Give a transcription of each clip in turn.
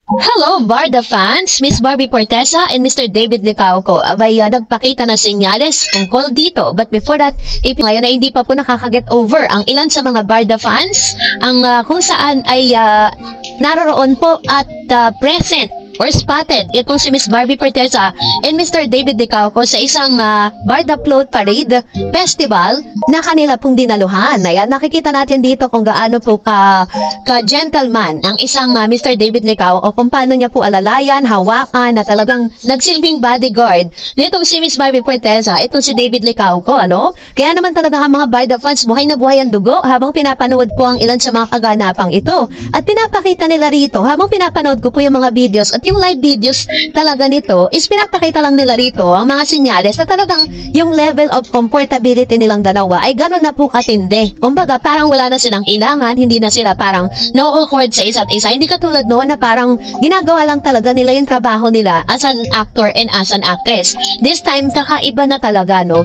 Hello, Barda fans! Miss Barbie Portesa and Mr. David Licauco. Abay, nagpakita na senyales tungkol dito. But before that, ngayon ay hindi pa po nakaka-get over ang ilan sa mga Barda fans ang kung saan ay naroroon po at present or spotted itong si Miss Barbie Portesa and Mr. David Licauco sa isang Barda Float Parade Festival na kanila pong dinaluhan. Ayan, nakikita natin dito kung gaano po ka-gentleman ang isang Mr. David Licauco, kung paano niya po alalayan, hawakan, na talagang nagsilbing bodyguard nitong si Miss Barbie Portesa, itong si David Licauco, ano? Kaya naman talaga ang mga Barda fans, buhay na buhay ang dugo habang pinapanood po ang ilan sa mga kaganapang ito. At pinapakita nila rito, habang pinapanood ko po yung mga videos at yung live videos talaga nito, is pinapakita lang nila rito ang mga senyales na talagang yung level of comfortability nilang dalawa ay gano'n na po katindi. Kumbaga, parang wala na silang ilangan, hindi na sila parang no-awkward sa isa't isa. Hindi katulad noon na parang ginagawa lang talaga nila yung trabaho nila as an actor and as an actress. This time, kakaiba na talaga, no?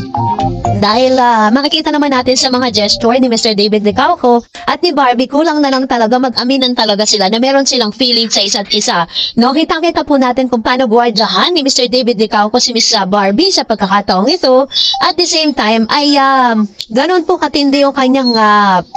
Dahil makikita naman natin sa mga gesture ni Mr. David Licauco at ni Barbie, kulang na lang talaga mag-aminan talaga sila na meron silang feeling sa isa't isa. No, kitang-kita po natin kung paano buwardyahan ni Mr. David Licauco si Miss Barbie sa pagkakataong ito. At the same time ay ganun po katindi yung kanyang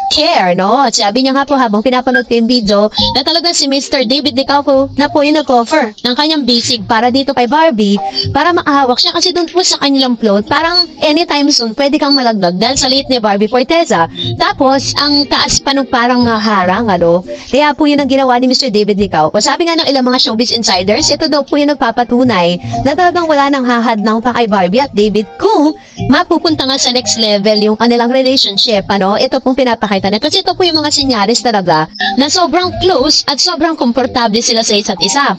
care, no? At sabi niya nga po habang pinapanood ko yung video na talaga si Mr. David Licauco na po yung nag-offer ng kanyang bisig para dito kay Barbie para makahawak siya kasi doon po sa kanilang float parang anytime soon pwede kang malaglag dahil sa liit ni Barbie Portesa. Tapos, ang taas pa nung parang harang, ano? Kaya po yun ang ginawa ni Mr. David Licauco. Sabi nga ng ilang mga showbiz insiders, ito daw po yung nagpapatunay na talagang wala nang hahadlang pa kay Barbie at David kung mapupunta nga sa next level yung kanilang relationship, ano? Ito pong pinapakita na. Kasi ito po yung mga senyares talaga na sobrang close at sobrang komportable sila sa isa't isa.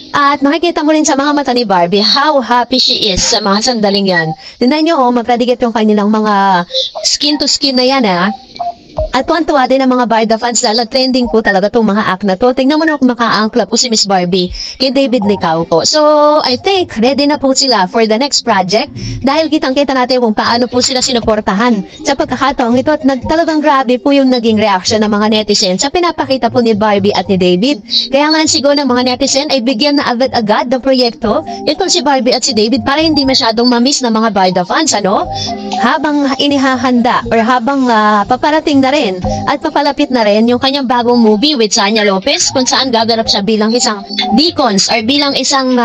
At makikita mo rin sa mga mata ni Barbie how happy she is sa mga sandaling yan. Tignan nyo, magkadigit yung kanilang mga skin to skin na yan, ha? At tuwan-tuwa din ang mga Barda fans dahil trending po talaga itong mga act na to. Tingnan mo na kung maka-angkla po si Miss Barbie kay David Licauco. So, I think ready na po sila for the next project dahil kitang-kita natin kung paano po sila sinuportahan sa pagkakataong ito at talagang grabe po yung naging reaction ng mga netizens sa pinapakita po ni Barbie at ni David. Kaya nga siguro ng mga netizen ay bigyan na agad-agad ng proyekto itong si Barbie at si David para hindi masyadong mamiss ng mga Barda fans, ano? Habang inihahanda or habang paparating na rin at papalapit na rin yung kanyang bagong movie with Sanya Lopez kung saan gaganap siya bilang isang deacons or bilang isang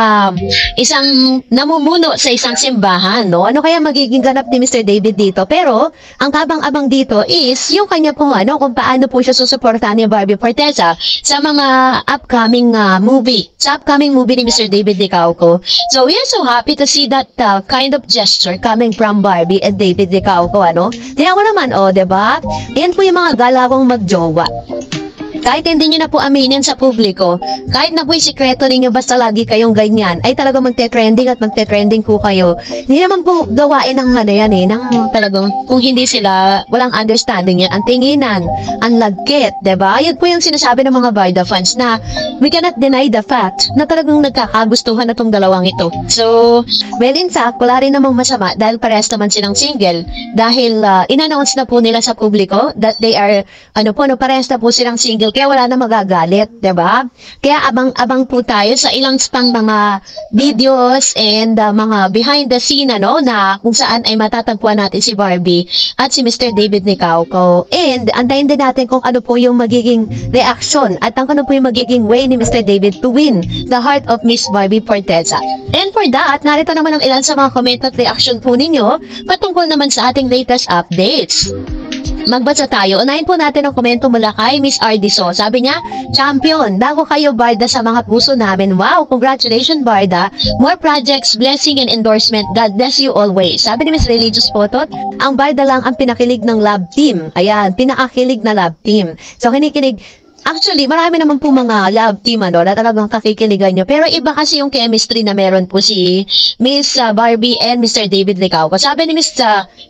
namumuno sa isang simbahan, no? Ano kaya magiging ganap ni Mr. David dito? Pero ang kabang-abang dito is yung kanya pong kung paano po siya susuportahan ni Barbie Portesa sa mga upcoming movie. Sa upcoming movie ni Mr. David Licauco. So we are so happy to see that kind of gesture coming from Barbie and David Licauco, ano? Kaya ako naman, diba? Yan po yung mga galawang magjowa. Kahit hindi nyo na po aminin sa publiko, kahit na po yung sikreto ninyo basta lagi kayong ganyan, ay talaga magte-trending at magte-trending po kayo. Hindi naman po gawain ng ng talagang kung hindi sila, walang understanding yan, ang tinginan, ang lagkit, diba? Yun po yung sinasabi ng mga Barda fans na we cannot deny the fact na talagang nagkakagustuhan na tong dalawang ito. So, well in fact, wala rin namang masama dahil parehas naman silang single dahil in-announce na po nila sa publiko that they are, parehas na po silang single kaya wala na magagalit, diba? Kaya abang-abang po tayo sa ilang spang mga videos and mga behind the scene, na kung saan ay matatagpuan natin si Barbie at si Mr. David Licauco. And antayin din natin kung ano po yung magiging reaction at ano po yung magiging way ni Mr. David to win the heart of Miss Barbie Portesa. And for that, narito naman ang ilan sa mga comment at reaction po ninyo patungkol naman sa ating latest updates. Magbasa tayo. Unahin po natin ang komento mula kay Miss Ardiso. Sabi niya, Champion, bago kayo Barda sa mga puso namin. Wow, congratulations Barda. More projects, blessing and endorsement. God bless you always. Sabi ni Miss Religious Potot, ang Barda lang ang pinakilig ng love team. Ayan, pinakakilig na love team. So, kinikilig. Actually, marami naman po mga love team na talagang kakikiligan nyo. Pero iba kasi yung chemistry na meron po si Miss Barbie and Mr. David Licauco. Sabi ni Miss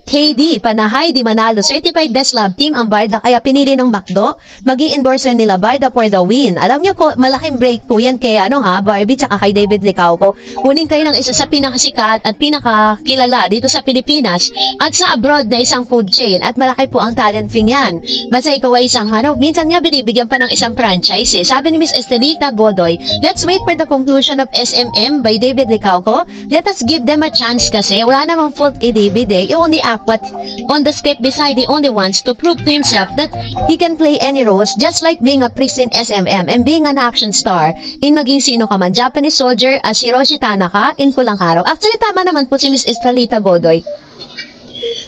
KD, Panahay Di Manalo, certified best love team ang Barda. Kaya pinili ng McDo, maging endorser nila Barda for the win. Alam niyo po, malaking break po yan kay Barbie tsaka kay David Licauco. Kunin kayo ng isa sa pinakasikat at pinakakilala dito sa Pilipinas at sa abroad na isang food chain. At malaki po ang talent fee niyan. Basta ikaw ay isang minsan nga binibigyan pa ng isang franchise eh. Sabi ni Miss Estelita Godoy, let's wait for the conclusion of SMM by David Licauco. Let us give them a chance kasi wala namang fault kay David eh. He only act what on the script beside he only wants to prove to himself that he can play any roles just like being a priest in SMM and being an action star in maging sino ka man. Japanese soldier as Hiroshi Tanaka in Pulang Araw. Actually, tama naman po si Miss Estelita Godoy.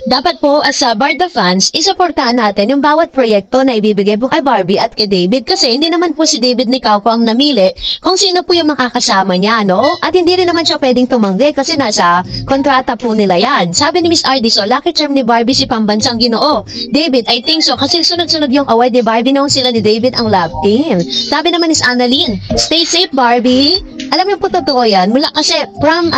Dapat po as Barda fans, isuportahan natin yung bawat proyekto na ibibigay po kay Barbie at kay David kasi hindi naman po si David Licauco ang namili kung sino po yung makakasama niya, no? At hindi rin naman siya pwedeng tumanggi kasi nasa kontrata po nila yan. Sabi ni Miss Ardiso, lucky charm ni Barbie si Pambansang Ginoo. David, I think so kasi sunod-sunod yung award ni Barbie noong sila ni David ang love team. Sabi naman ni Annalyn, stay safe Barbie. Alam niyo po totoo yan, mula kasi from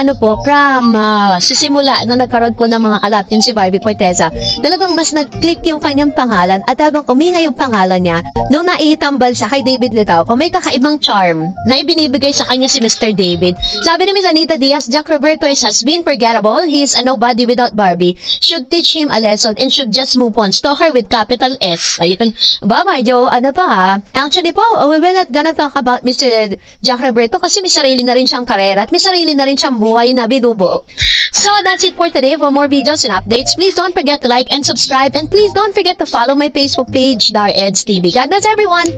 sisimula na nagkaroon po ng mga kalap yun si Barbie Forteza, talagang mas nag-click yung kanyang pangalan at habang umingay yung pangalan niya, nung naiitambal siya kay David Licauco, may kakaibang charm na ibinibigay sa kanya si Mr. David. Sabi ni Miss Anita Diaz, Jack Roberto has been forgettable. He is a nobody without Barbie. Should teach him a lesson and should just move on. Stalker with capital S. Ayun. Ba, medyo, ano pa ha? Actually po, we will not gonna talk about Mr. Jack Roberto kasi may sarili na rin siyang karera at may sarili na rin siyang buhay na binubuo. So, that's it for today. For more videos and updates, please don't forget to like and subscribe. And please don't forget to follow my Facebook page, Dar Eds TV. God bless everyone!